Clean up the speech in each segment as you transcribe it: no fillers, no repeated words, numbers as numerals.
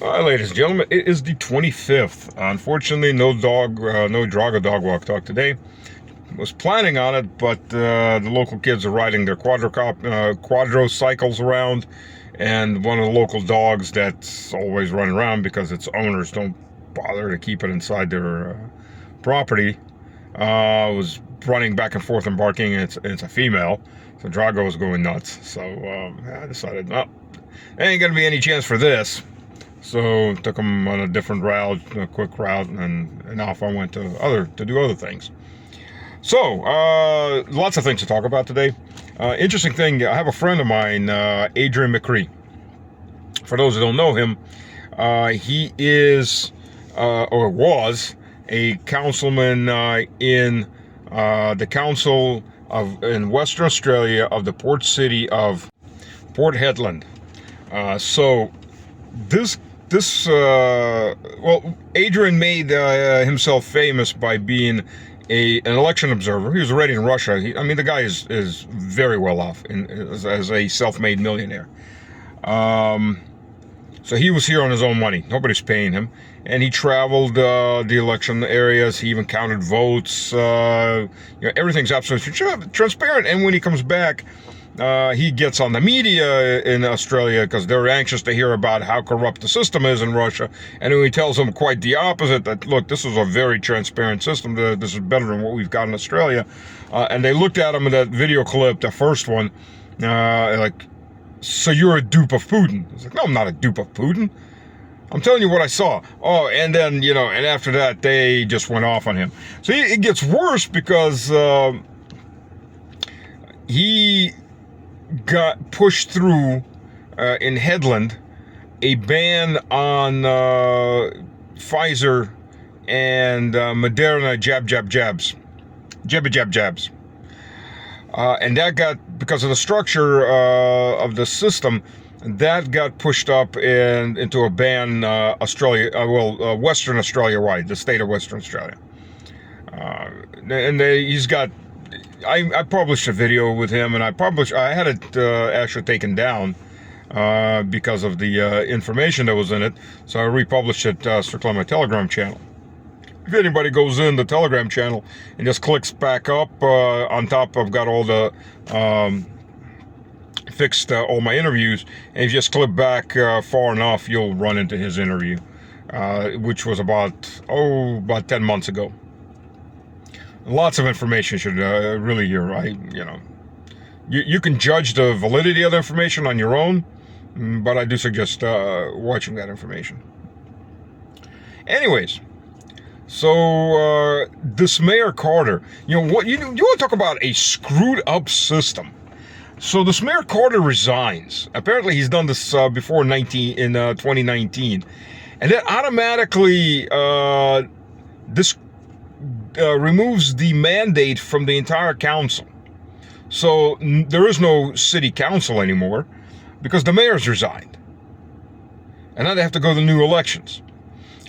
Hi, ladies and gentlemen. It is the 25th. Unfortunately, no Drago dog walk talk today. Was planning on it, but the local kids are riding their quadro cycles around, and one of the local dogs that's always running around because its owners don't bother to keep it inside their property was running back and forth and barking. It's a female, so Drago was going nuts. So I decided, no, there ain't gonna be any chance for this. So took him on a different route, a quick route, and off I went to do other things. So lots of things to talk about today. Interesting thing, I have a friend of mine, Adrian McCree. For those who don't know him, he is or was a councilman in the council in Western Australia of the port city of Port Hedland. So this Adrian made himself famous by being an election observer. He was already in Russia. The guy is very well off as a self-made millionaire. So he was here on his own money. Nobody's paying him. And he traveled the election areas. He even counted votes. Everything's absolutely transparent. And when he comes back, he gets on the media in Australia because they're anxious to hear about how corrupt the system is in Russia. And he tells them quite the opposite, that, look, this is a very transparent system. This is better than what we've got in Australia. And they looked at him in that video clip, the first one, like, so you're a dupe of Putin. He's like, no, I'm not a dupe of Putin. I'm telling you what I saw. Oh, and then, and after that, they just went off on him. So it gets worse because he got pushed through in Hedland a ban on Pfizer and Moderna jabs. And that got, because of the structure of the system, that got pushed up into a ban Western Australia-wide, the state of Western Australia. He's got, I published a video with him, and I had it actually taken down because of the information that was in it, so I republished it strictly on my Telegram channel. If anybody goes in the Telegram channel and just clicks back up, on top I've got all the fixed all my interviews, and if you just click back far enough, you'll run into his interview, which was about 10 months ago. Lots of information should really hear, right? You can judge the validity of the information on your own, but I do suggest watching that information. Anyways, so this Mayor Carter, you want to talk about a screwed up system. So this Mayor Carter resigns. Apparently he's done this before 2019, and then automatically this removes the mandate from the entire council. So there is no city council anymore because the mayor's resigned. And now they have to go to new elections.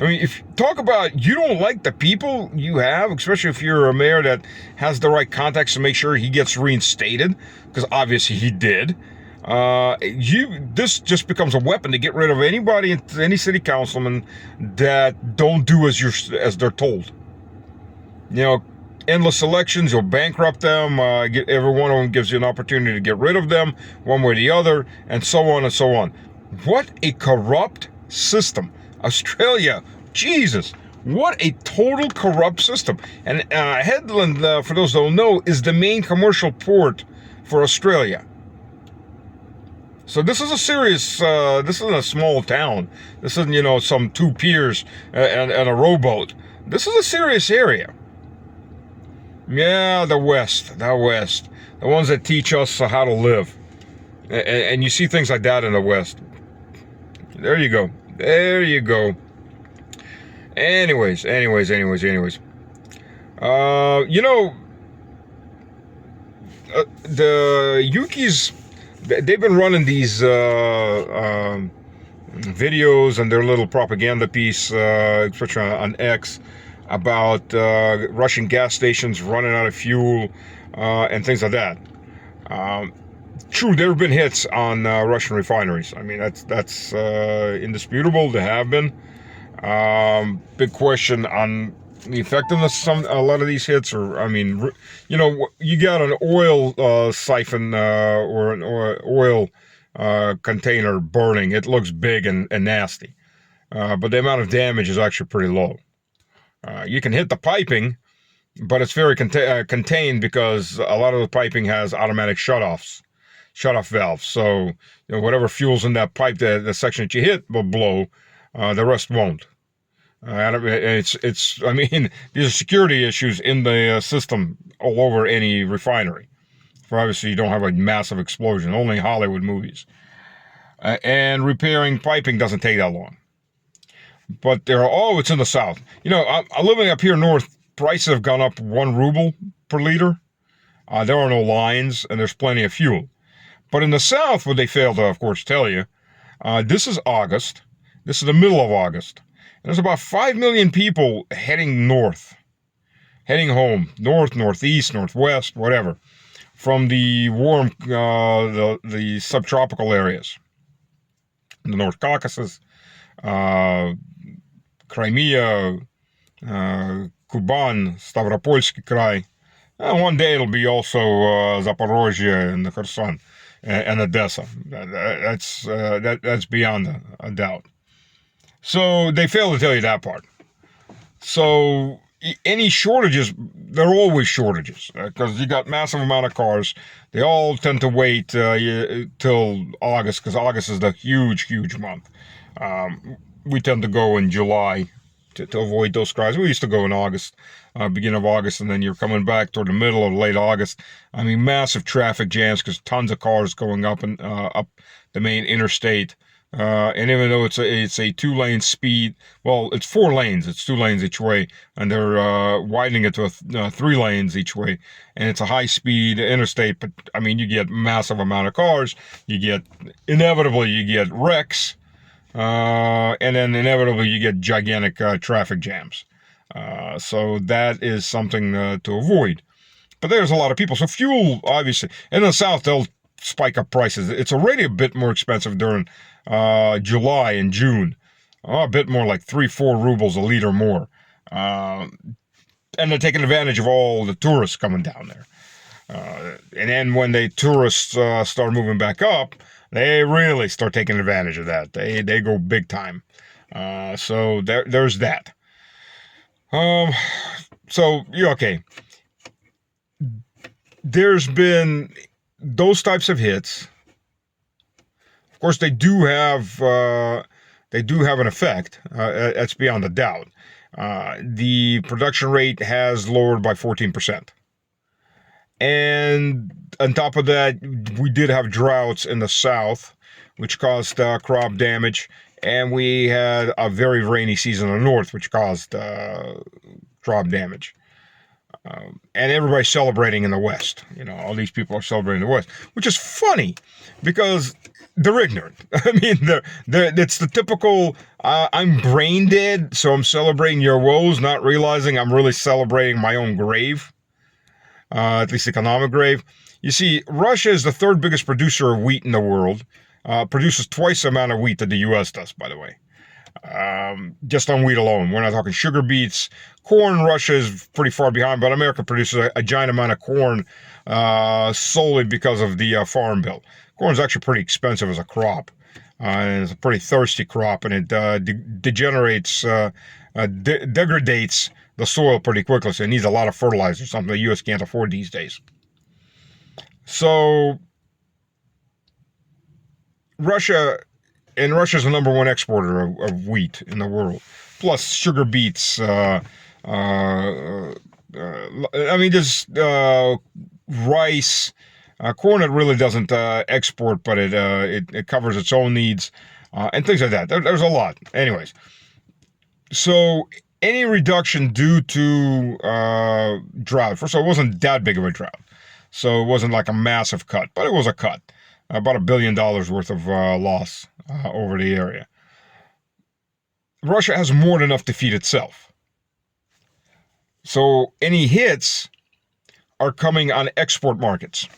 If you talk about you don't like the people you have, especially if you're a mayor that has the right contacts to make sure he gets reinstated, because obviously he did, this just becomes a weapon to get rid of any city councilman that don't do as they're told. Endless elections, you'll bankrupt them, every one of them gives you an opportunity to get rid of them, one way or the other, and so on and so on. What a corrupt system. Australia, Jesus, what a total corrupt system. And Hedland, for those who don't know, is the main commercial port for Australia. So this is a serious, this isn't a small town. This isn't, some two piers and a rowboat. This is a serious area. Yeah, the West, the ones that teach us how to live. And you see things like that in the West. There you go. Anyways. The Yukis, they've been running these videos and their little propaganda piece, especially on X, about Russian gas stations running out of fuel and things like that. True, there have been hits on Russian refineries. I mean, that's indisputable. There have been. Big question on the effectiveness of a lot of these hits, or I mean, you got an oil siphon or an oil container burning. It looks big and nasty, but the amount of damage is actually pretty low. You can hit the piping, but it's very contained because a lot of the piping has automatic shutoff valves. So whatever fuel's in that pipe, the section that you hit will blow. The rest won't. I mean, these are security issues in the system all over any refinery. For obviously, you don't have a massive explosion. Only Hollywood movies. And repairing piping doesn't take that long. But it's in the south. I'm living up here north. Prices have gone up 1 ruble per liter. There are no lines, and there's plenty of fuel. But in the south, what they fail to, of course, tell you, this is August. This is the middle of August. There's about 5 million people heading north, heading home, north, northeast, northwest, whatever, from the warm, the subtropical areas, the North Caucasus, Crimea, Kuban, Stavropolsky Krai. One day it'll be also Zaporozhye and Kherson and Odessa. That's beyond a doubt. So they fail to tell you that part. So any shortages, there are always shortages because you got massive amount of cars. They all tend to wait till August because August is the huge month. We tend to go in July to avoid those crowds. We used to go in August, beginning of August, and then you're coming back toward the middle of late August. I mean, massive traffic jams because tons of cars going up and up the main interstate. And even though it's a 2-lane speed, well, it's 4 lanes. It's 2 lanes each way, and they're widening it to 3 lanes each way. And it's a high-speed interstate, but I mean, you get massive amount of cars. Inevitably you get wrecks, and then inevitably you get gigantic traffic jams. So that is something to avoid. But there's a lot of people. So fuel, obviously, in the south they'll spike up prices. It's already a bit more expensive during July and June, a bit more like 3-4 rubles a liter more, and they're taking advantage of all the tourists coming down there. And then when the tourists start moving back up, they really start taking advantage of that. They go big time. So there's that. Okay. There's been those types of hits. Of course, they do have an effect. That's beyond a doubt. The production rate has lowered by 14%. And on top of that, we did have droughts in the south, which caused crop damage. And we had a very rainy season in the north, which caused crop damage. And everybody's celebrating in the West. All these people are celebrating in the West, which is funny because they're ignorant. I mean, it's the typical, I'm brain dead, so I'm celebrating your woes, not realizing I'm really celebrating my own grave, at least economic grave. You see, Russia is the 3rd biggest producer of wheat in the world, produces twice the amount of wheat that the U.S. does, by the way. Just on wheat alone. We're not talking sugar beets. Corn, Russia is pretty far behind, but America produces a giant amount of corn solely because of the Farm Bill. Corn is actually pretty expensive as a crop, and it's a pretty thirsty crop, and it degrades the soil pretty quickly, so it needs a lot of fertilizer, something the U.S. can't afford these days. So Russia's the number 1 exporter of wheat in the world, plus sugar beets. I mean, there's rice, corn. It really doesn't export, but it covers its own needs, and things like that. There's a lot. Anyways, so any reduction due to drought. First of all, it wasn't that big of a drought, so it wasn't like a massive cut, but it was a cut. About $1 billion worth of loss over the area. Russia has more than enough to feed itself. So any hits are coming on export markets.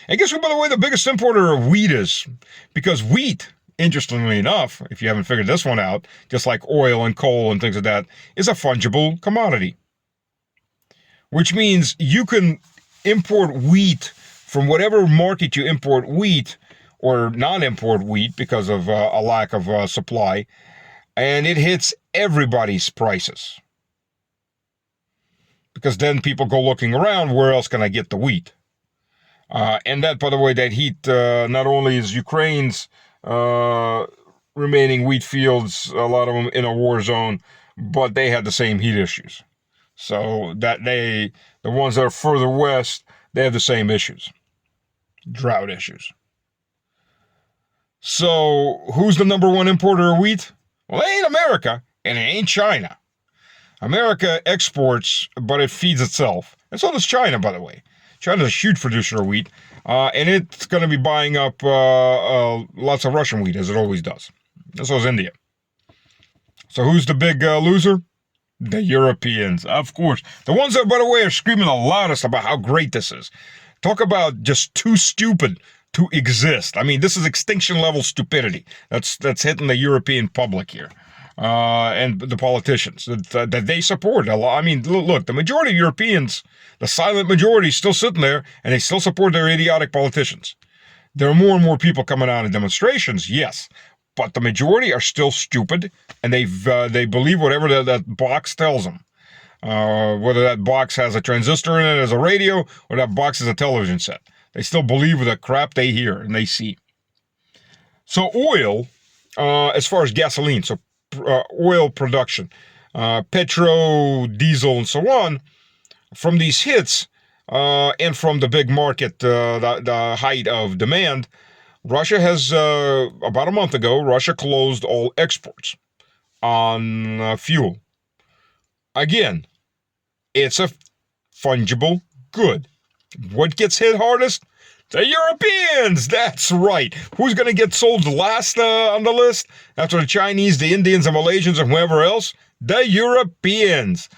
And guess who, by the way, the biggest importer of wheat is? Because wheat, interestingly enough, if you haven't figured this one out, just like oil and coal and things like that, is a fungible commodity. Which means you can import wheat from whatever market you import wheat or non-import wheat because of a lack of supply, and it hits everybody's prices. Because then people go looking around, where else can I get the wheat? And that, by the way, that heat not only is Ukraine's remaining wheat fields, a lot of them in a war zone, but they had the same heat issues. So that the ones that are further west, they have the same issues, drought issues. So who's the number one importer of wheat? Well, it ain't America, and it ain't China. America exports, but it feeds itself. And so does China, by the way. China's a huge producer of wheat, and it's going to be buying up lots of Russian wheat, as it always does. And so is India. So who's the big loser? The Europeans, of course. The ones that, by the way, are screaming the loudest about how great this is. Talk about just too stupid to exist. I mean, this is extinction level stupidity. That's hitting the European public here. And the politicians that they support. I mean, look, the majority of Europeans, the silent majority, is still sitting there, and they still support their idiotic politicians. There are more and more people coming out in demonstrations, yes, but the majority are still stupid, and they believe whatever that box tells them. Whether that box has a transistor in it as a radio, or that box is a television set. They still believe the crap they hear and they see. So oil, as far as gasoline, so oil production, petro, diesel, and so on, from these hits and from the big market, the height of demand, Russia has, about a month ago, Russia closed all exports on fuel. Again, it's a fungible good. What gets hit hardest? The Europeans! That's right. Who's going to get sold last on the list? After the Chinese, the Indians, the Malaysians, and whoever else? The Europeans.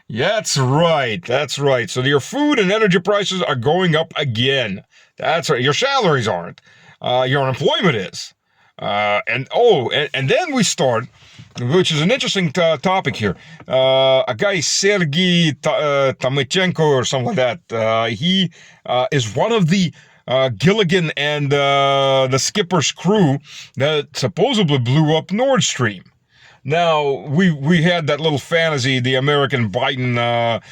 That's right. That's right. So your food and energy prices are going up again. That's right. Your salaries aren't. Your unemployment is. And then we start, which is an interesting topic here. A guy, Sergei Tamichenko or something like that, he is one of the Gilligan and the skipper's crew that supposedly blew up Nord Stream. Now, we had that little fantasy, the American Biden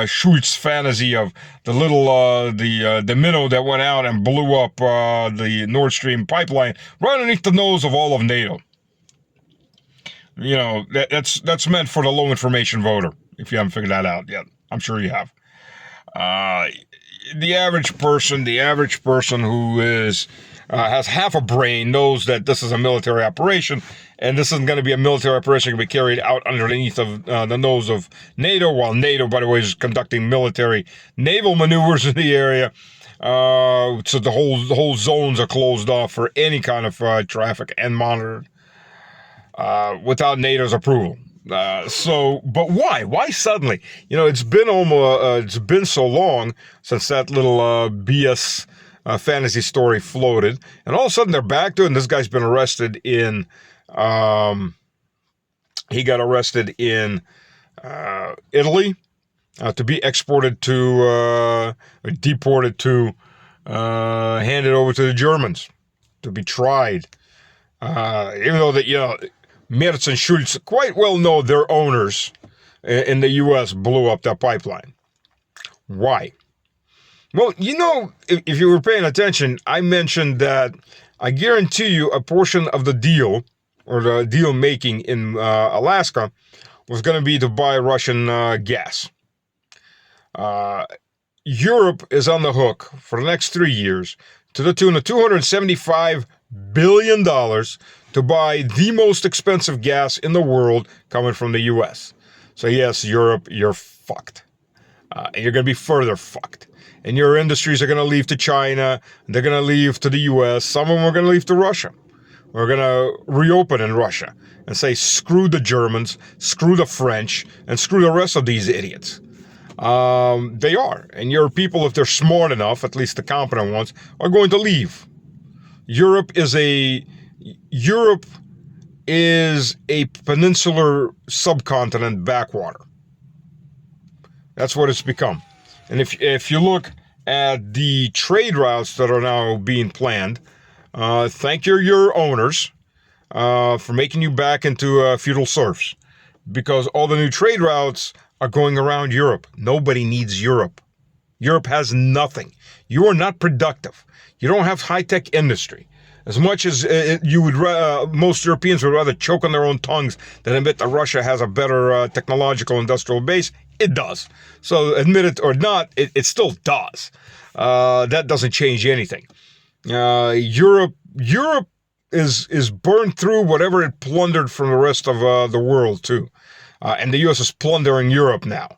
Schultz fantasy of the little the minnow that went out and blew up the Nord Stream pipeline right underneath the nose of all of NATO. You know, that's meant for the low information voter, if you haven't figured that out yet. I'm sure you have. The average person who is has half a brain knows that this is a military operation, and this isn't going to be a military operation going to be carried out underneath of the nose of NATO, while NATO, by the way, is conducting military naval maneuvers in the area. So the whole zones are closed off for any kind of traffic and monitored without NATO's approval. But why? Why suddenly? You know, it's been so long since that little BS fantasy story floated, and all of a sudden they're back to it. And this guy's been arrested in. He got arrested in Italy to be exported to, deported to, handed over to the Germans to be tried. Even though that Merz and Schultz quite well know their owners in the U.S. blew up that pipeline. Why? Well, if you were paying attention, I mentioned that I guarantee you a portion of the deal, or the deal making in Alaska, was going to be to buy Russian gas. Europe is on the hook for the next 3 years to the tune of $275 billion to buy the most expensive gas in the world coming from the U.S. So yes, Europe, you're fucked. And you're going to be further fucked. And your industries are going to leave to China. They're going to leave to the U.S. Some of them are going to leave to Russia. We're going to reopen in Russia and say, screw the Germans, screw the French, and screw the rest of these idiots. They are. And your people, if they're smart enough, at least the competent ones, are going to leave. Europe is a peninsular subcontinent backwater. That's what it's become. And if you look at the trade routes that are now being planned, thank your owners for making you back into feudal serfs, because all the new trade routes are going around Europe. Nobody needs Europe. Europe has nothing. You are not productive. You don't have high-tech industry. As much as most Europeans would rather choke on their own tongues than admit that Russia has a better technological industrial base, it does. So admit it or not, it still does. That doesn't change anything. Europe is burned through whatever it plundered from the rest of the world too, and the U.S. is plundering Europe now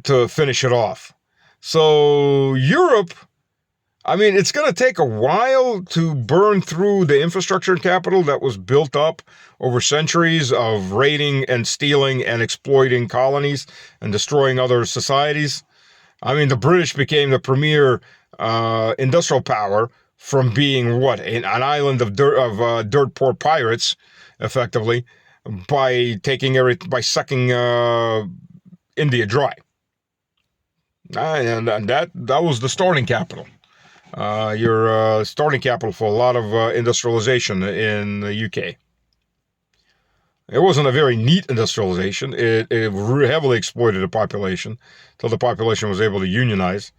to finish it off. So Europe, I mean, it's going to take a while to burn through the infrastructure capital that was built up over centuries of raiding and stealing and exploiting colonies and destroying other societies. I mean, the British became the premier industrial power from being an island of dirt poor pirates, effectively, by sucking India dry. And that was the starting capital. Your starting capital for a lot of industrialization in the UK. It wasn't a very neat industrialization. It heavily exploited the population until the population was able to unionize.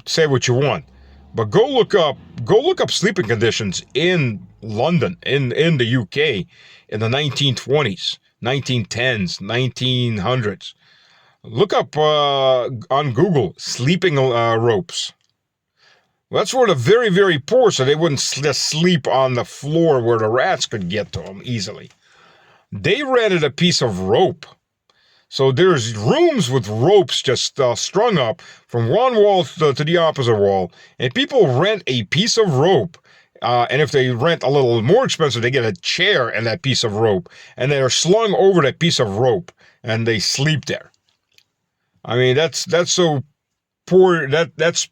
Say what you want, but go look up sleeping conditions in London, in the UK, in the 1920s, 1910s, 1900s. Look up on Google sleeping ropes. That's where the very, very poor, so they wouldn't just sleep on the floor where the rats could get to them easily. They rented a piece of rope. So there's rooms with ropes just strung up from one wall to the opposite wall, and people rent a piece of rope. And if they rent a little more expensive, they get a chair and that piece of rope, and they're slung over that piece of rope, and they sleep there. I mean, that's so poor. That's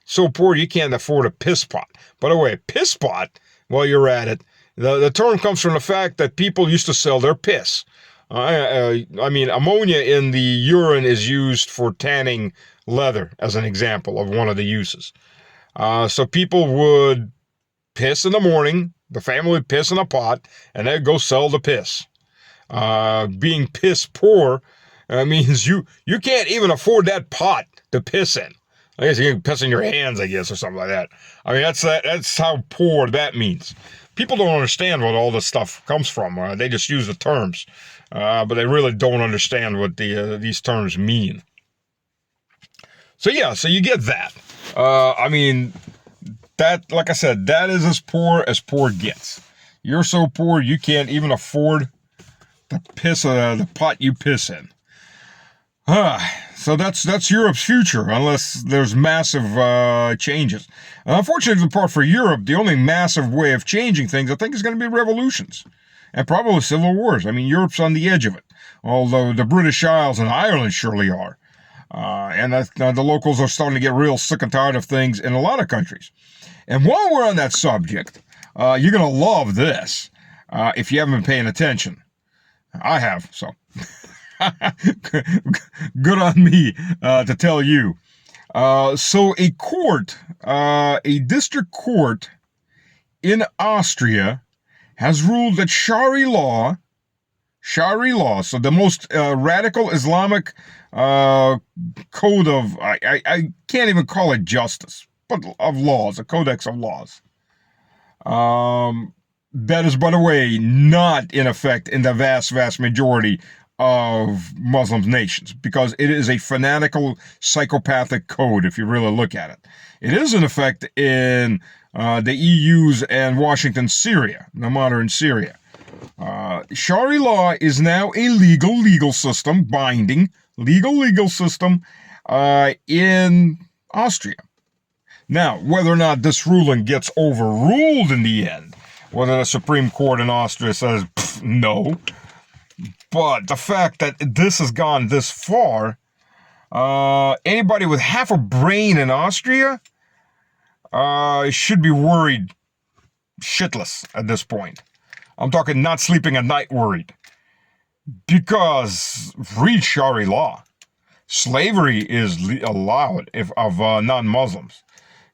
so poor you can't afford a piss pot. By the way, a piss pot, while you're at it, the term comes from the fact that people used to sell their piss. I mean, ammonia in the urine is used for tanning leather, as an example of one of the uses. So people would piss in the morning, the family would piss in a pot, and they'd go sell the piss. Being piss poor means you can't even afford that pot to piss in. I guess you can piss in your hands, I guess, or something like that. I mean, that's how poor that means. People don't understand what all this stuff comes from. They just use the terms, but they really don't understand what these terms mean. So yeah, so you get that. I mean, that, like I said, that is as poor gets. You're so poor you can't even afford the pot you piss in. So that's Europe's future, unless there's massive changes. Unfortunately, the part for Europe, the only massive way of changing things, I think, is going to be revolutions. And probably civil wars. I mean, Europe's on the edge of it. Although the British Isles and Ireland surely are. And the locals are starting to get real sick and tired of things in a lot of countries. And while we're on that subject, you're going to love this if you haven't been paying attention. I have, so... Good on me to tell you. So a district court in Austria has ruled that Sharia law, so the most radical Islamic code of, I can't even call it justice, but of laws, a codex of laws. That is, by the way, not in effect in the vast, vast majority of Muslim nations, because it is a fanatical, psychopathic code if you really look at it. It is in effect in the EU's and Washington's Syria, the modern Syria. Sharia law is now a legal system, binding, legal system in Austria. Now, whether or not this ruling gets overruled in the end, whether the Supreme Court in Austria says, no, But the fact that this has gone this far, anybody with half a brain in Austria should be worried shitless at this point. I'm talking not sleeping at night worried. Because read Shari law. Slavery is allowed if of non-Muslims.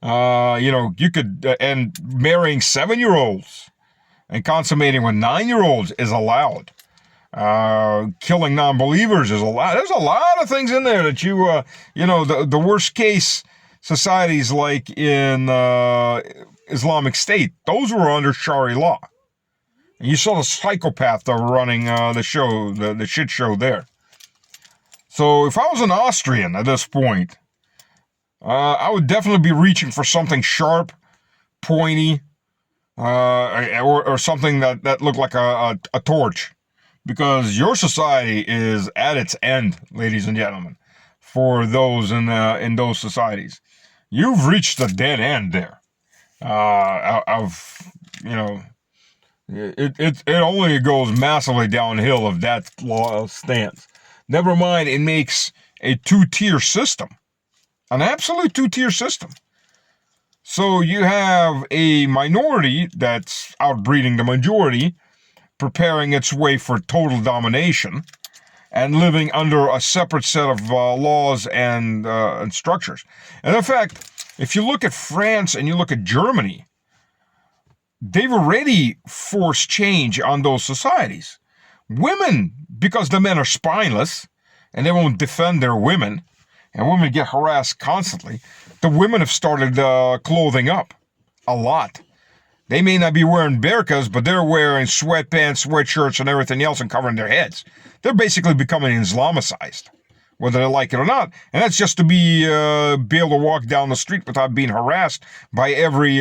You could, and marrying 7-year-olds and consummating with 9-year-olds is allowed. Killing non-believers is allowed. There's a lot of things in there that the worst case societies like in Islamic State, those were under Shari law. And you saw the psychopath that were running the show, the shit show there. So if I was an Austrian at this point, I would definitely be reaching for something sharp, pointy, or something that looked like a torch. Because your society is at its end, ladies and gentlemen, for those in those societies. You've reached a dead end there. It only goes massively downhill if that law stands. Never mind, it makes a two-tier system, an absolute two-tier system. So you have a minority that's outbreeding the majority, preparing its way for total domination, and living under a separate set of laws and structures. And in fact, if you look at France and you look at Germany, they've already forced change on those societies. Women, because the men are spineless and they won't defend their women, and women get harassed constantly, the women have started clothing up a lot. They may not be wearing burqas, but they're wearing sweatpants, sweatshirts, and everything else and covering their heads. They're basically becoming Islamicized, whether they like it or not. And that's just to be able to walk down the street without being harassed by every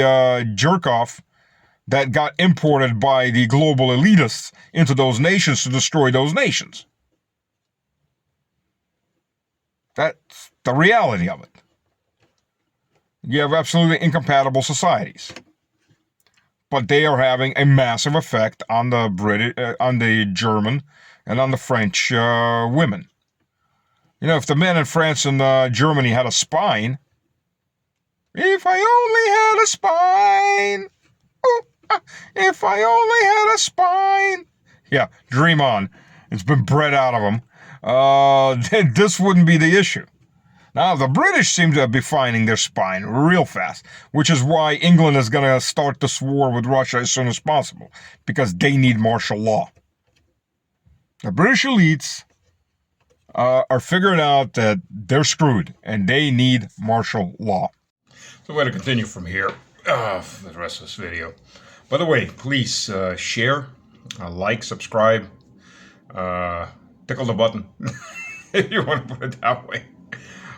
jerk-off that got imported by the global elitists into those nations to destroy those nations. That's the reality of it. You have absolutely incompatible societies. But they are having a massive effect on the on the German, and on the French women. If the men in France and Germany had a spine, if I only had a spine, if I only had a spine. Yeah, dream on. It's been bred out of them. Then this wouldn't be the issue. Now, the British seem to be finding their spine real fast, which is why England is going to start this war with Russia as soon as possible, because they need martial law. The British elites are figuring out that they're screwed, and they need martial law. So we're going to continue from here for the rest of this video. By the way, please share, like, subscribe, tickle the button, if you want to put it that way.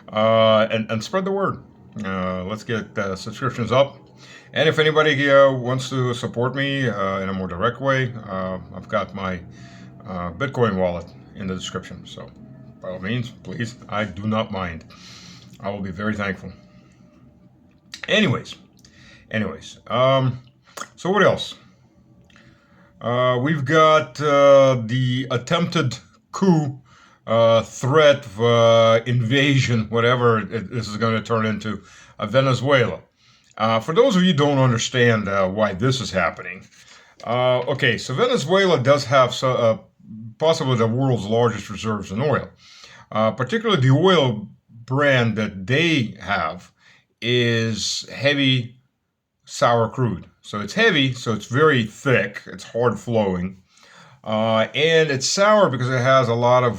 And spread the word. Let's get subscriptions up. And if anybody wants to support me in a more direct way, I've got my Bitcoin wallet in the description. So by all means, please, I do not mind. I will be very thankful. Anyways, so what else? We've got the attempted coup, threat, invasion, whatever this is going to turn into, Venezuela. For those of you who don't understand why this is happening, okay, so Venezuela does have possibly the world's largest reserves in oil. Particularly the oil brand that they have is heavy sour crude. So it's heavy, so it's very thick, it's hard flowing. And it's sour because it has a lot of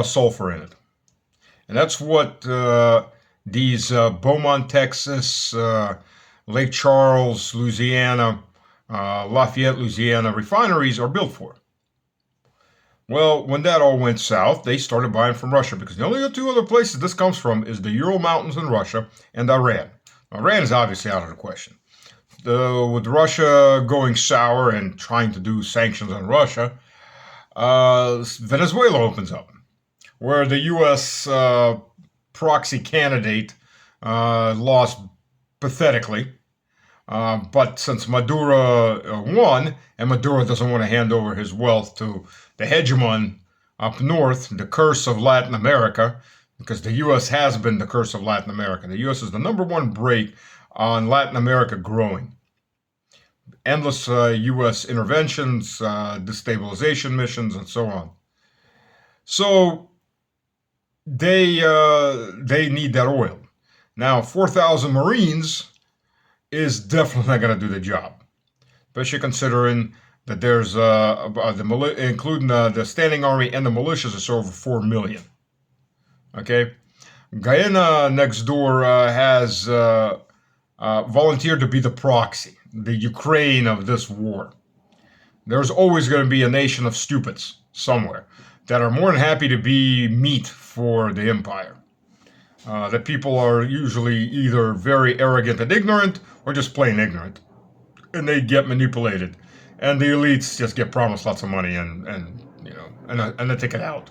sulfur in it, and that's what these Beaumont, Texas, Lake Charles, Louisiana, Lafayette, Louisiana refineries are built for. Well, when that all went south, they started buying from Russia, because the only two other places this comes from is the Ural Mountains in Russia and Iran. Iran is obviously out of the question. With Russia going sour and trying to do sanctions on Russia, Venezuela opens up, where the U.S. Proxy candidate lost pathetically. But since Maduro won, and Maduro doesn't want to hand over his wealth to the hegemon up north, the curse of Latin America, because the U.S. has been the curse of Latin America. The U.S. is the number one brake on Latin America growing. Endless U.S. interventions, destabilization missions, and so on. So they need that oil. Now, 4,000 Marines is definitely not going to do the job, especially considering that there's including the standing army and the militias, it's over 4 million. Okay, Guyana next door has volunteered to be the proxy, the Ukraine of this war. There's always going to be a nation of stupids somewhere that are more than happy to be meat for the empire. The people are usually either very arrogant and ignorant or just plain ignorant. And they get manipulated. And the elites just get promised lots of money and they take it out.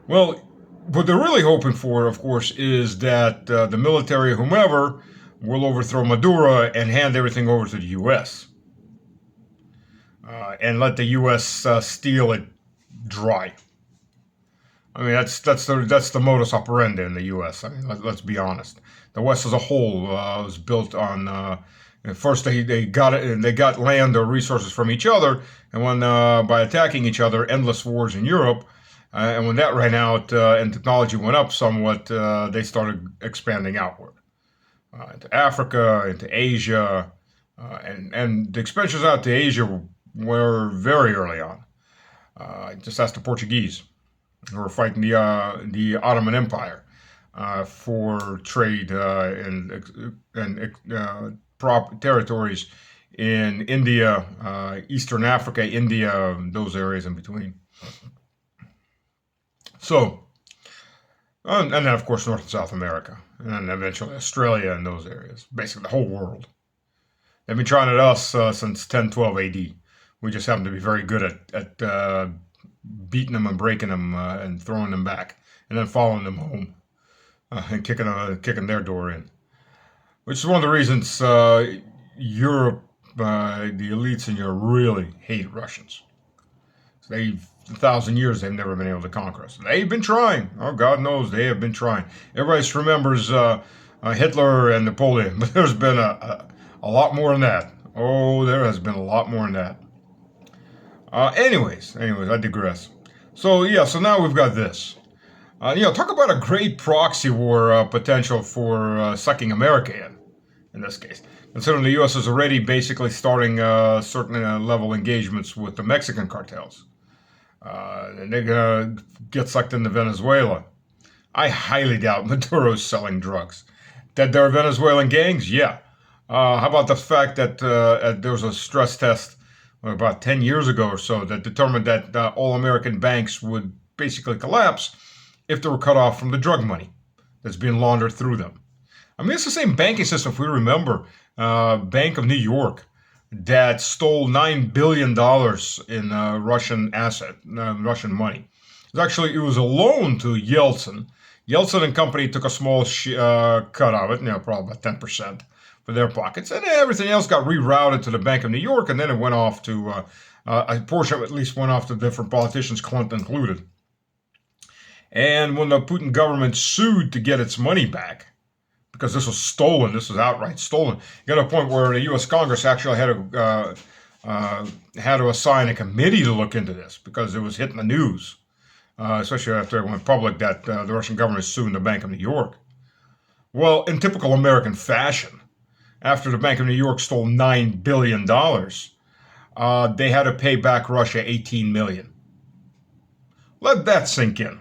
Well, what they're really hoping for, of course, is that the military, whomever, will overthrow Maduro and hand everything over to the U.S. And let the U.S. steal it dry. I mean, that's the modus operandi in the U.S. I mean, let's be honest. The West as a whole was built on first they got land or resources from each other, and when by attacking each other, endless wars in Europe. And when that ran out and technology went up somewhat, they started expanding outward into Africa, into Asia, and the expansions out to Asia were very early on. Just ask the Portuguese, who were fighting the Ottoman Empire for trade and territories in India, Eastern Africa, India, those areas in between. So, and then of course North and South America, and then eventually Australia and those areas, basically the whole world. They've been trying at us since 1012 AD. We just happen to be very good at beating them and breaking them and throwing them back, and then following them home and kicking their door in. Which is one of the reasons Europe, the elites in Europe, really hate Russians. So they've 1,000 years they've never been able to conquer us. They've been trying. Oh, God knows they have been trying. Everybody just remembers Hitler and Napoleon, but there's been a lot more than that. Oh, there has been a lot more than that. Anyways, I digress. So now we've got this. Talk about a great proxy war potential for sucking America in this case. Considering the U.S. is already basically starting certain level engagements with the Mexican cartels. And they're going to get sucked into Venezuela. I highly doubt Maduro's selling drugs. That there are Venezuelan gangs? Yeah. How about the fact that there was a stress test about 10 years ago or so that determined that all American banks would basically collapse if they were cut off from the drug money that's being laundered through them. I mean, it's the same banking system, if we remember, Bank of New York, that stole $9 billion in Russian money. It was a loan to Yeltsin. Yeltsin and company took a small cut of it, probably about 10% for their pockets, and everything else got rerouted to the Bank of New York, and then it went off to, a portion of it at least went off to different politicians, Clinton included. And when the Putin government sued to get its money back, because this was stolen, this was outright stolen. You got a point where the U.S. Congress actually had to assign a committee to look into this because it was hitting the news, especially after it went public that the Russian government is suing the Bank of New York. Well, in typical American fashion, after the Bank of New York stole $9 billion, they had to pay back Russia $18 million. Let that sink in.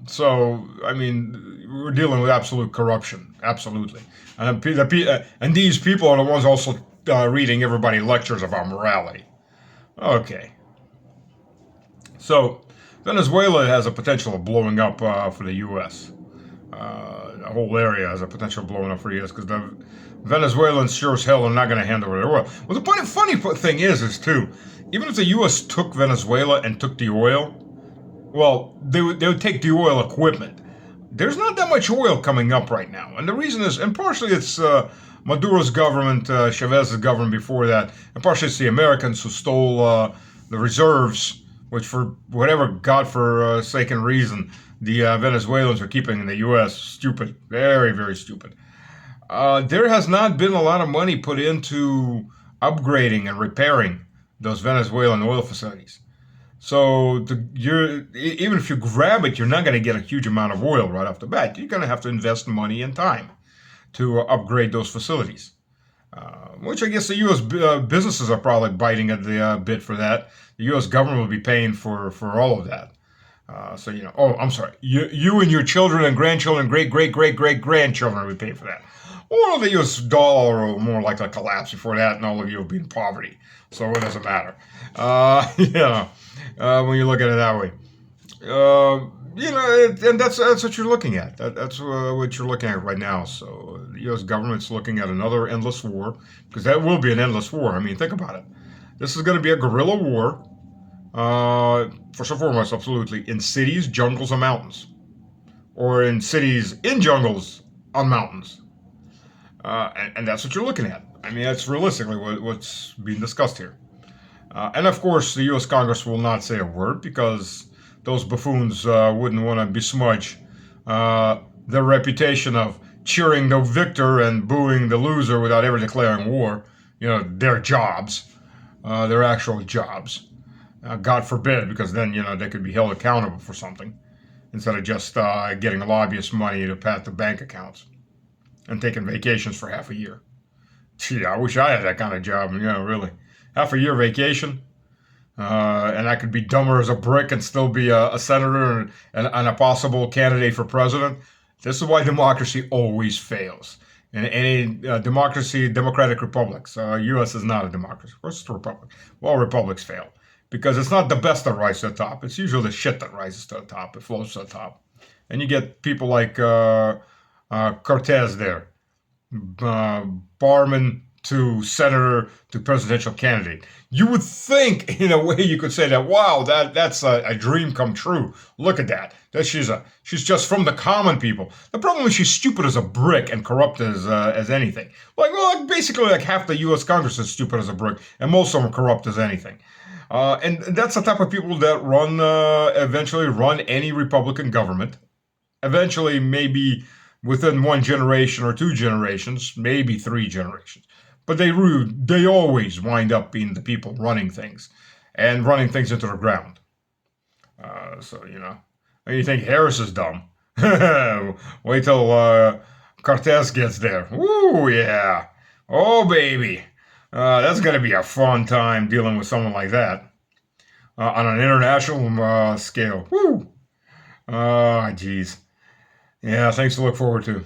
So, I mean, we're dealing with absolute corruption, absolutely. And these people are the ones also reading everybody lectures about morality. Okay. So, Venezuela has a potential of blowing up for the U.S. The whole area has a potential of blowing up for the U.S. because the Venezuelans sure as hell are not going to hand over their oil. Well, the funny thing is too, even if the U.S. took Venezuela and took the oil, well, they would take the oil equipment. there's not that much oil coming up right now. And the reason is, and partially it's Maduro's government, Chavez's government before that, and partially it's the Americans who stole the reserves, which for whatever God-forsaken reason, the Venezuelans are keeping in the U.S. Stupid. Very, very stupid. There has not been a lot of money put into upgrading and repairing those Venezuelan oil facilities. So even if you grab it, you're not going to get a huge amount of oil right off the bat. You're going to have to invest money and time to upgrade those facilities, which I guess the U.S. Businesses are probably biting at the bit for that. The U.S. government will be paying for all of that. So oh, I'm sorry. You and your children and grandchildren, great grandchildren will be paying for that. Or the U.S. dollar will more likely collapse before that, and all of you will be in poverty. So it doesn't matter. When you look at it that way. And that's what you're looking at. That's what you're looking at right now. So the U.S. government's looking at another endless war, because that will be an endless war. I mean, think about it. This is going to be a guerrilla war. First and foremost, absolutely, in cities, jungles, and mountains, or in cities in jungles on mountains, and that's what you're looking at. I mean, that's realistically what's being discussed here. And of course, the U.S. Congress will not say a word because those buffoons wouldn't want to besmudge their reputation of cheering the victor and booing the loser without ever declaring war. Their jobs, their actual jobs. God forbid, because then they could be held accountable for something instead of just getting lobbyist money to pat the bank accounts and taking vacations for half a year. Gee, I wish I had that kind of job. Really, half a year vacation, and I could be dumber as a brick and still be a senator and a possible candidate for president. This is why democracy always fails. In any democratic republics, U.S. is not a democracy. Of course, it's a republic. Well, republics fail. Because it's not the best that rises to the top. It's usually the shit that rises to the top. It floats to the top. And you get people like Cortez there. Barman to senator to presidential candidate. You would think, in a way, you could say that, wow, that's a dream come true. Look at that. She's just from the common people. The problem is she's stupid as a brick and corrupt as anything. Basically, half the U.S. Congress is stupid as a brick, and most of them are corrupt as anything. And that's the type of people that eventually run any Republican government. Eventually, maybe within one generation or two generations, maybe three generations. But they always wind up being the people running things and running things into the ground. And you think Harris is dumb. Wait till Cortez gets there. Ooh, yeah. Oh, baby. That's going to be a fun time dealing with someone like that on an international scale. Woo! Geez. Yeah, things to look forward to.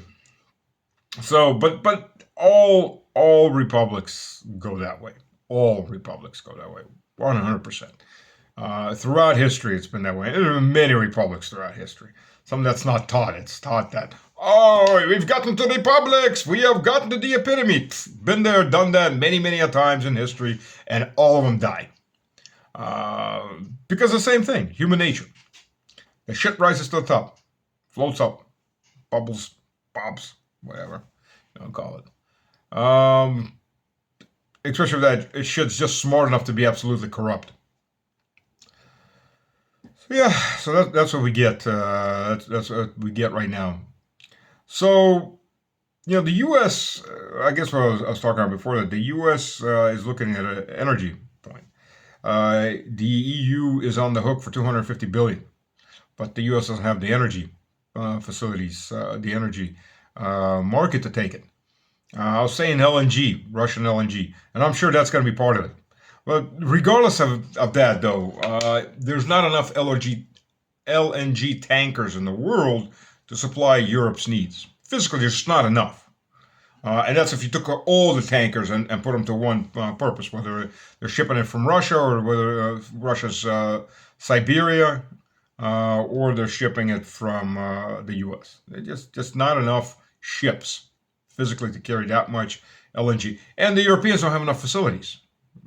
So, but all republics go that way. All republics go that way. 100%. Throughout history, it's been that way. There are many republics throughout history. Some that's not taught. It's taught that, oh, we've gotten to republics. We have gotten to the epitome. Been there, done that many, many a times in history, and all of them die. Because the same thing, human nature. The shit rises to the top, floats up, bubbles, bobs, whatever you want to call it. Especially if that shit's just smart enough to be absolutely corrupt. So that's what we get. That's what we get right now. So, the U.S., I guess what I was talking about before that, the U.S. Is looking at an energy point. The EU is on the hook for $250 billion, but the U.S. doesn't have the energy facilities, the energy market to take it. I was saying LNG, Russian LNG, and I'm sure that's going to be part of it. But regardless of that, though, there's not enough LNG tankers in the world to supply Europe's needs. Physically, there's just not enough. And that's if you took all the tankers and put them to one purpose, whether they're shipping it from Russia or whether Russia's Siberia, or they're shipping it from the U.S. There's just not enough ships physically to carry that much LNG. And the Europeans don't have enough facilities,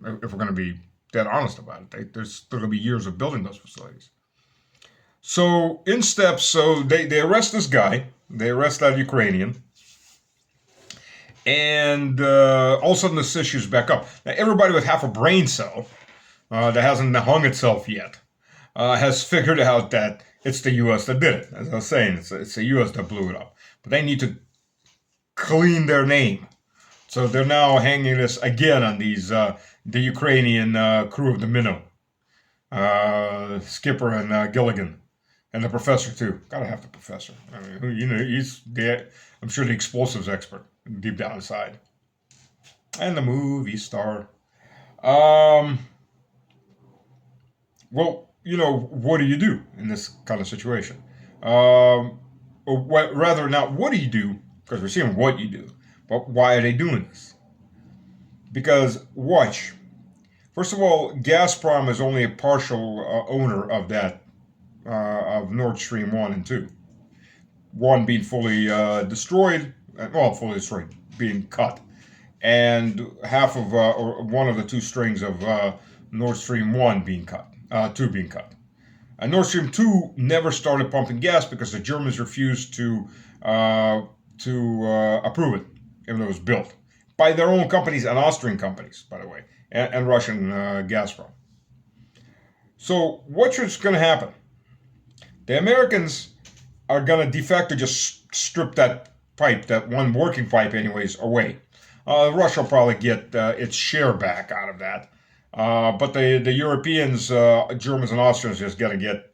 if we're going to be dead honest about it. There's still going to be years of building those facilities. So in steps, so they arrest this guy, they arrest that Ukrainian, and all of a sudden this issue's back up. Now, everybody with half a brain cell that hasn't hung itself yet has figured out that it's the U.S. that did it. As I was saying, it's the U.S. that blew it up. But they need to clean their name. So they're now hanging this again on the Ukrainian crew of the minnow, Skipper and Gilligan, and the professor too. Gotta have the professor. I mean, I'm sure the explosives expert deep down inside, and the movie star. Um, well, what do you do in this kind of situation? Or rather, not what do you do, because we're seeing what you do, but why are they doing this? Because watch. First of all, Gazprom is only a partial owner of that of Nord Stream 1 and 2. One being fully destroyed, well, fully destroyed, being cut, and half of or one of the two strings of Nord Stream 1 being cut, 2 being cut. And Nord Stream 2 never started pumping gas because the Germans refused uh, to approve it, even though it was built by their own companies and Austrian companies, by the way, and Russian Gazprom. So what's going to happen? The Americans are going to de facto just strip that pipe, that one working pipe, anyways, away. Russia will probably get its share back out of that. But the Europeans, Germans, and Austrians just got to get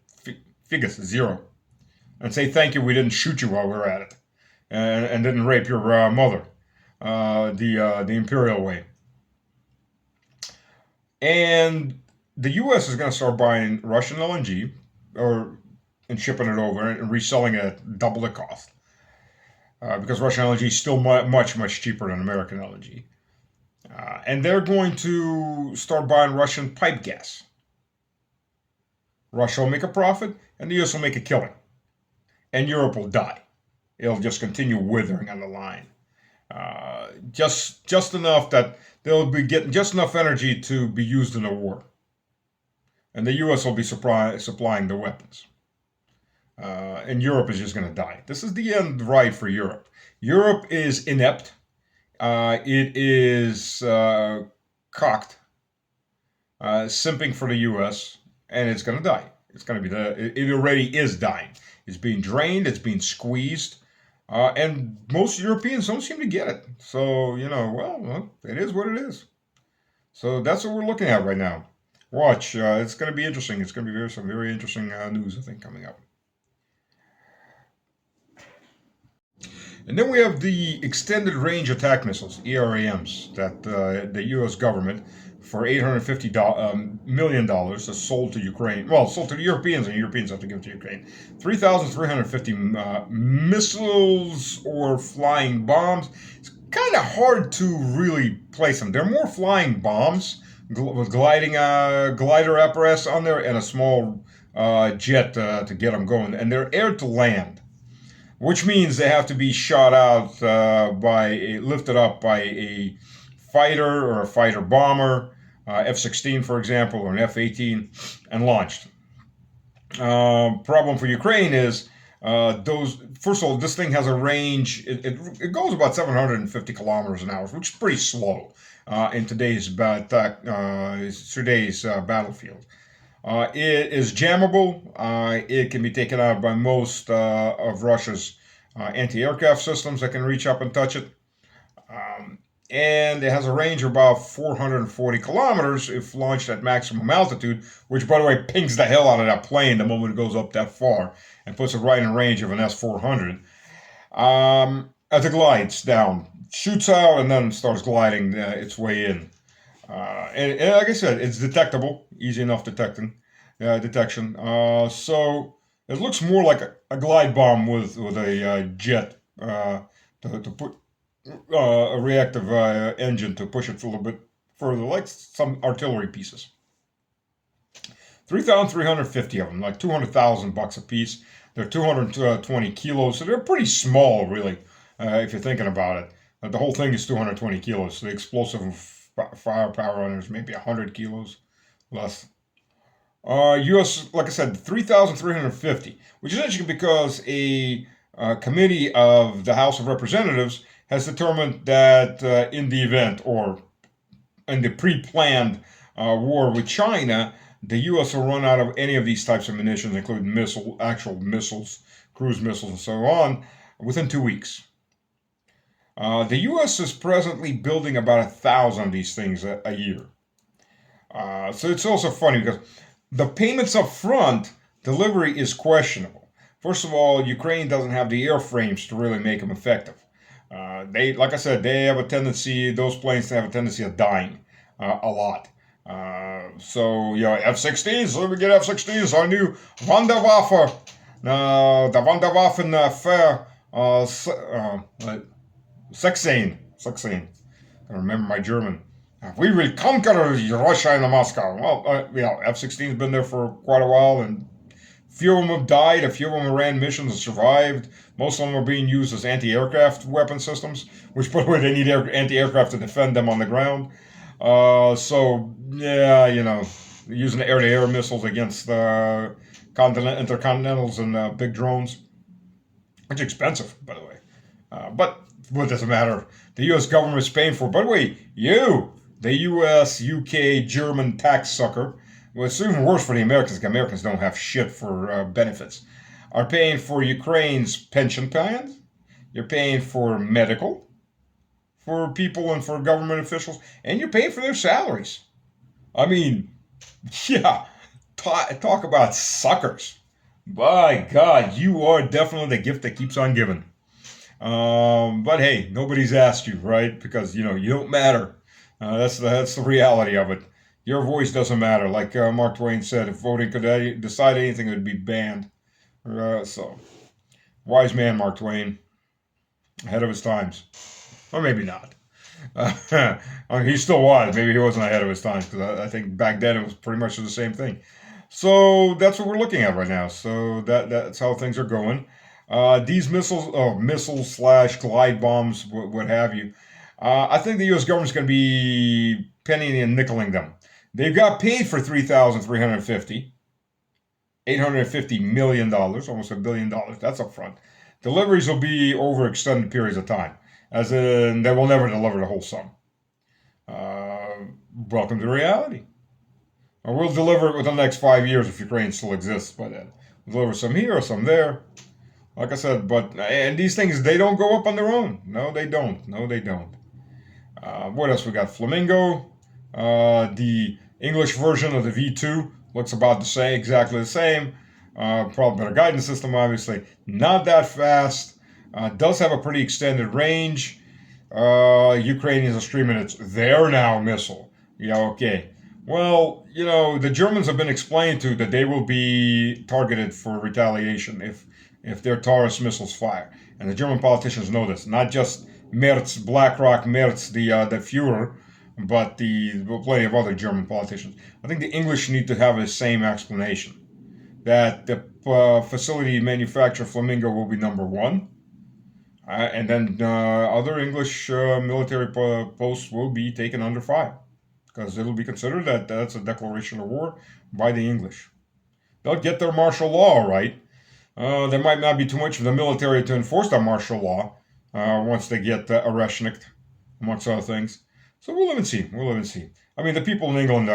figures zero and say thank you. We didn't shoot you while we were at it, and didn't rape your mother the imperial way. And the U.S. is going to start buying Russian LNG or and shipping it over and reselling it at double the cost because Russian LNG is still much cheaper than American LNG. And they're going to start buying Russian pipe gas. Russia will make a profit, and the U.S. will make a killing, and Europe will die. It'll just continue withering on the line. Just enough that they'll be getting just enough energy to be used in a war, and the U.S. will be supplying the weapons. And Europe is just going to die. This is the end right for Europe. Europe is inept. It is cocked, simping for the U.S., and it's going to die. It's going to be it already is dying. It's being drained. It's being squeezed. And most Europeans don't seem to get it. So, well, it is what it is. So that's what we're looking at right now. Watch. It's going to be interesting. It's going to be some very interesting news, I think, coming up. And then we have the Extended Range Attack Missiles, ERAMs, that the U.S. government, for $850 million, has sold to Ukraine. Well, sold to the Europeans, and the Europeans have to give it to Ukraine. 3,350 missiles or flying bombs. It's kind of hard to really place them. They're more flying bombs with glider apparatus on there and a small jet to get them going. And they're air to land, which means they have to be shot out lifted up by a fighter or a fighter bomber, F-16 for example, or an F-18, and launched. Problem for Ukraine is those. First of all, this thing has a range. It goes about 750 kilometers an hour, which is pretty slow in today's battlefield. It is jammable. It can be taken out by most of Russia's anti-aircraft systems that can reach up and touch it. And it has a range of about 440 kilometers if launched at maximum altitude, which, by the way, pings the hell out of that plane the moment it goes up that far and puts it right in range of an S-400. As it glides down, shoots out, and then starts gliding its way in. And like I said, it's detectable, easy enough detection. So it looks more like a glide bomb with a jet to put a reactive engine to push it a little bit further, like some artillery pieces. 3,350 of them, like $200,000 a piece. They're 220 kilos, so they're pretty small, really, if you're thinking about it. The whole thing is 220 kilos. The explosive firepower on it is maybe 100 kilos less. U.S., like I said, 3,350, which is interesting because a committee of the House of Representatives has determined that in the event or in the pre-planned war with China, the U.S. will run out of any of these types of munitions, including actual missiles, cruise missiles, and so on, within 2 weeks. The U.S. is presently building about 1,000 of these things a year. So it's also funny because the payments up front, delivery is questionable. First of all, Ukraine doesn't have the airframes to really make them effective. Like I said, they have a tendency; those planes have a tendency of dying a lot. So F-16s. Let me get F-16s. Our new Wanderwaffe, the Wanderwaffen fair, 16. I remember my German. We will conquer Russia and Moscow. Well, F-16's been there for quite a while, and few of them have died. A few of them ran missions and survived. Most of them are being used as anti-aircraft weapon systems, which, by the way, they need anti-aircraft to defend them on the ground. So, yeah, using air-to-air missiles against intercontinentals and big drones. It's expensive, by the way. But what does it matter? The U.S. government is paying for it. By the way, the U.S., UK, German tax sucker, well, it's even worse for the Americans because Americans don't have shit for benefits, are paying for Ukraine's pension plans. You're paying for medical for people and for government officials, and you're paying for their salaries. I mean, yeah, talk about suckers. By God, you are definitely the gift that keeps on giving. But hey, nobody's asked you, right? Because you don't matter. That's the reality of it. Your voice doesn't matter. Like Mark Twain said, if voting could decide anything, it would be banned. So, wise man, Mark Twain, ahead of his times, or maybe not. I mean, he still was. Maybe he wasn't ahead of his times because I think back then it was pretty much the same thing. So that's what we're looking at right now. So that's how things are going. These missiles slash glide bombs, what have you. I think the U.S. government's going to be pennying and nickeling them. They've got paid for 3,350, $850 million, almost $1 billion. That's up front. Deliveries will be over extended periods of time, as in they will never deliver the whole sum. Welcome to reality. We'll deliver it within the next 5 years if Ukraine still exists by then. We'll deliver some here, some there. Like I said, and these things, they don't go up on their own. No, they don't. What else we got? Flamingo. The English version of the V2 looks about the same, exactly the same. Probably better guidance system, obviously. Not that fast. Does have a pretty extended range. Ukrainians are streaming it's their now missile. Yeah, okay. Well, the Germans have been explained to that they will be targeted for retaliation if their Taurus missiles fire. And the German politicians know this. Not just Merz, BlackRock Merz, the Führer, but plenty of other German politicians. I think the English need to have the same explanation. That the facility manufacturer Flamingo will be number one. And then other English military posts will be taken under fire. Because it'll be considered that that's a declaration of war by the English. They'll get their martial law, right? There might not be too much for the military to enforce that martial law once they get Oreshnik, amongst other things. So we'll live and see. I mean, the people in England,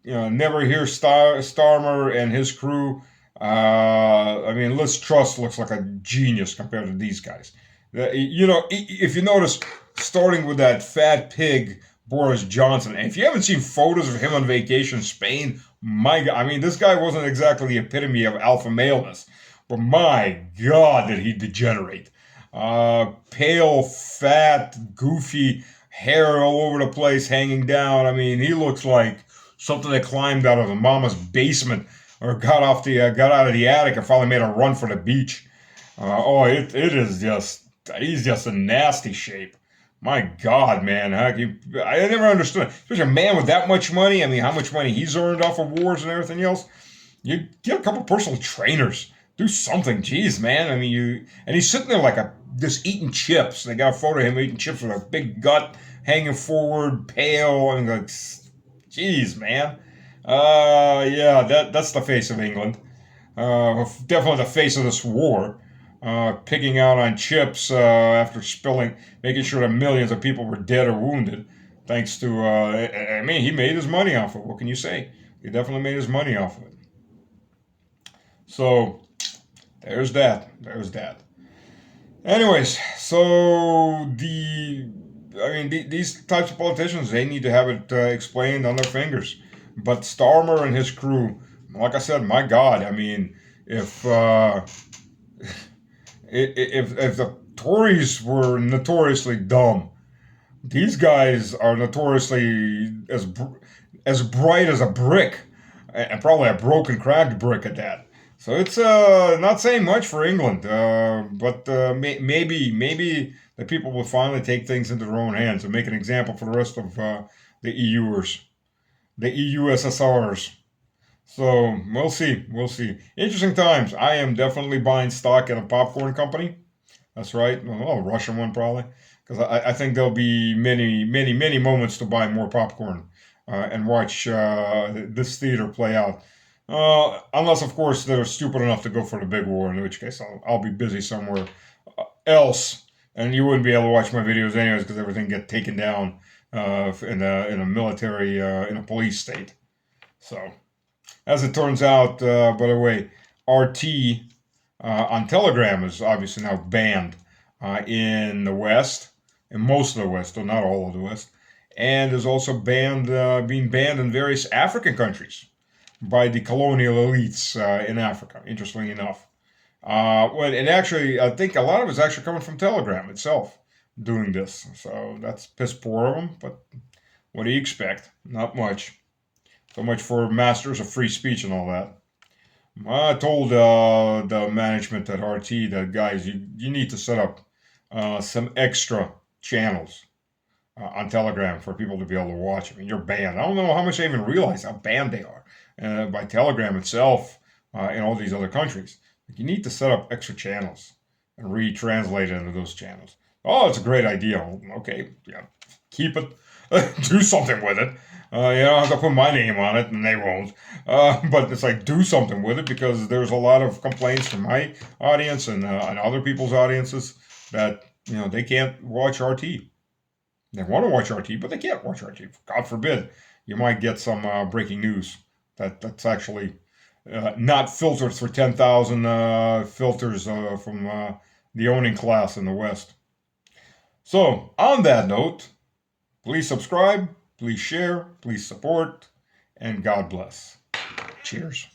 Never Hear Starmer and his crew. I mean, Liz Truss looks like a genius compared to these guys. If you notice, starting with that fat pig Boris Johnson, and if you haven't seen photos of him on vacation in Spain, my God, I mean, this guy wasn't exactly the epitome of alpha maleness, but my God, did he degenerate. Pale, fat, goofy, hair all over the place, hanging down. I mean, he looks like something that climbed out of a mama's basement or got out of the attic and finally made a run for the beach. It is just, he's just in nasty shape. My God, man, I never understood. Especially a man with that much money. I mean, how much money he's earned off of wars and everything else. You get a couple personal trainers. Do something. Jeez, man. I mean, and he's sitting there like just eating chips. They got a photo of him eating chips with a big gut hanging forward, pale. And like, jeez, man. Yeah, that's the face of England. Definitely the face of this war. Picking out on chips after spilling, making sure that millions of people were dead or wounded. Thanks to, I mean, he made his money off of it. What can you say? He definitely made his money off of it. So there's that. There's that. Anyways, so I mean, these types of politicians, they need to have it explained on their fingers. But Starmer and his crew, like I said, my God, I mean, if if the Tories were notoriously dumb, these guys are notoriously as bright as a brick, and probably a broken, cracked brick at that. So it's not saying much for England, but maybe the people will finally take things into their own hands and make an example for the rest of the EUers, the EUSSRs. So we'll see, we'll see. Interesting times. I am definitely buying stock in a popcorn company. That's right. Well, a Russian one probably, because I think there'll be many moments to buy more popcorn and watch this theater play out. Unless, of course, they're stupid enough to go for the big war, in which case I'll be busy somewhere else, and you wouldn't be able to watch my videos anyways because everything get taken down in a military in a police state. So, as it turns out, by the way, RT on Telegram is obviously now banned in the West, in most of the West, though not all of the West, and is also being banned in various African countries by the colonial elites in Africa. Interestingly enough, well, and actually, I think a lot of it's actually coming from Telegram itself doing this. So that's piss poor of them. But what do you expect? Not much. So much for masters of free speech and all that. I told the management at RT that guys, you need to set up some extra channels on Telegram for people to be able to watch. I mean, you're banned. I don't know how much they even realize how banned they are by Telegram itself in all these other countries. You need to set up extra channels and retranslate it into those channels. Oh, it's a great idea. Okay, yeah, keep it. Do something with it. You don't have to put my name on it, and they won't. But it's like do something with it because there's a lot of complaints from my audience and other people's audiences that they can't watch RT. They want to watch RT, but they can't watch RT. God forbid, you might get some breaking news that's actually not filtered through 10,000 filters from the owning class in the West. So, on that note, please subscribe, please share, please support, and God bless. Cheers.